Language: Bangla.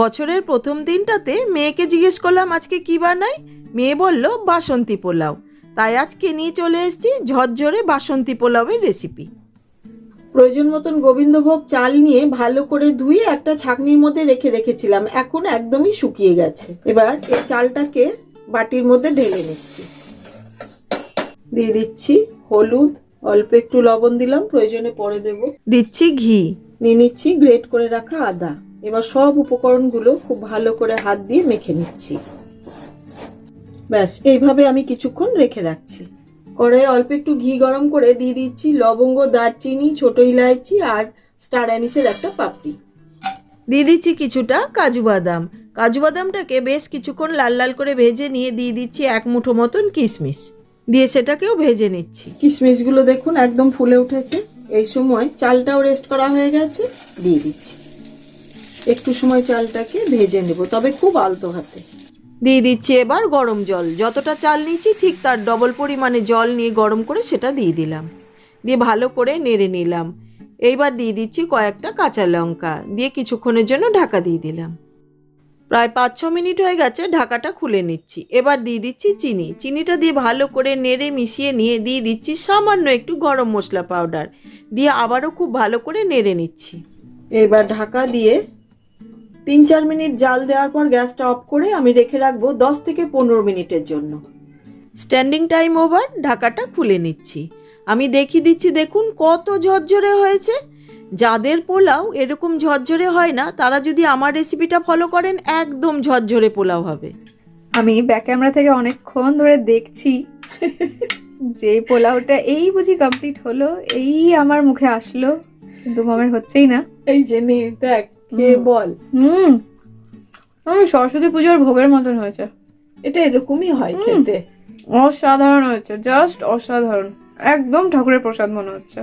বছরের প্রথম দিনটাতে মেয়েকে জিজ্ঞেস করলাম আজকে কী বানাই। মেয়ে বলল বাসন্তী পোলাও। তাই আজকে নিয়ে চলে এসেছি ঝরঝরে বাসন্তী পোলাওয়ের রেসিপি। প্রয়োজন মতন গোবিন্দভোগ চাল নিয়ে ভালো করে ধুয়ে একটা ছাঁকনির মধ্যে রেখেছিলাম। এখন একদমই শুকিয়ে গেছে। এবার এই চালটাকে বাটির মধ্যে ঢেলে নিচ্ছি। দিয়ে দিচ্ছি হলুদ, অল্প একটু লবণ দিলাম, প্রয়োজনে পরে দেব। দিচ্ছি ঘি, নিয়ে নিচ্ছি গ্রেট করে রাখা আদা। এবার সব উপকরণগুলো খুব ভালো করে হাত দিয়ে মেখে নিচ্ছি। ব্যাস, এইভাবে আমি কিছুক্ষণ রেখে রাখছি। কড়াইয়ে অল্প একটু ঘি গরম করে দিয়ে দিচ্ছি লবঙ্গ, দারচিনি, ছোট ইলাইচি আর স্টার অ্যানিসের একটা পাপড়ি। দিয়ে দিচ্ছি কিছুটা কাজু বাদাম। কাজু বাদামটাকে বেশ কিছুক্ষণ লাল লাল করে ভেজে নিয়ে দিয়ে দিচ্ছি এক মুঠো মতন কিশমিশ, দিয়ে সেটাকেও ভেজে নিচ্ছি। কিশমিশগুলো দেখুন একদম ফুলে উঠেছে। এই সময় চালটাও রেস্ট করা হয়ে গেছে, দিয়ে দিচ্ছি। একটু সময় চালটাকে ভেজে নেব, তবে খুব আলতো হাতে। দিয়ে দিচ্ছি এবার গরম জল। যতটা চাল নিয়েছি ঠিক তার ডবল পরিমাণে জল নিয়ে গরম করে সেটা দিয়ে দিলাম। দিয়ে ভালো করে নেড়ে নিলাম। এইবার দিয়ে দিচ্ছি কয়েকটা কাঁচা লঙ্কা, দিয়ে কিছুক্ষণের জন্য ঢাকা দিয়ে দিলাম। প্রায় 5-6 মিনিট হয়ে গেছে, ঢাকাটা খুলে নিচ্ছি। এবার দিয়ে দিচ্ছি চিনি। চিনিটা দিয়ে ভালো করে নেড়ে মিশিয়ে নিয়ে দিয়ে দিচ্ছি সামান্য একটু গরম মশলা পাউডার, দিয়ে আবারও খুব ভালো করে নেড়ে নিচ্ছি। এবার ঢাকা দিয়ে 3-4 মিনিট জাল দেওয়ার পর গ্যাসটা অফ করে আমি রেখে রাখবো 10 থেকে 15 মিনিটের জন্য। স্ট্যান্ডিং টাইম ওভার, ঢাকাটা খুলে নিচ্ছি। আমি দেখিয়ে দিচ্ছি, দেখুন কত ঝরঝরে হয়েছে। যাদের পোলাও এরকম ঝরঝরে হয় না, তারা যদি আমার রেসিপিটা ফলো করেন একদম ঝরঝরে পোলাও হবে। আমি ব্যাক ক্যামেরা থেকে অনেকক্ষণ ধরে দেখছি যে পোলাওটা এই বুঝি কমপ্লিট হলো, এই আমার মুখে আসলো, কিন্তু মামের হচ্ছেই না। এই যে নে দেখ, কে বল। সরস্বতী পুজোর ভোগের মতন হয়েছে। এটা এরকমই হয় খেতে। অসাধারণ হয়েছে, জাস্ট অসাধারণ, একদম ঠাকুরের প্রসাদ মনে হচ্ছে।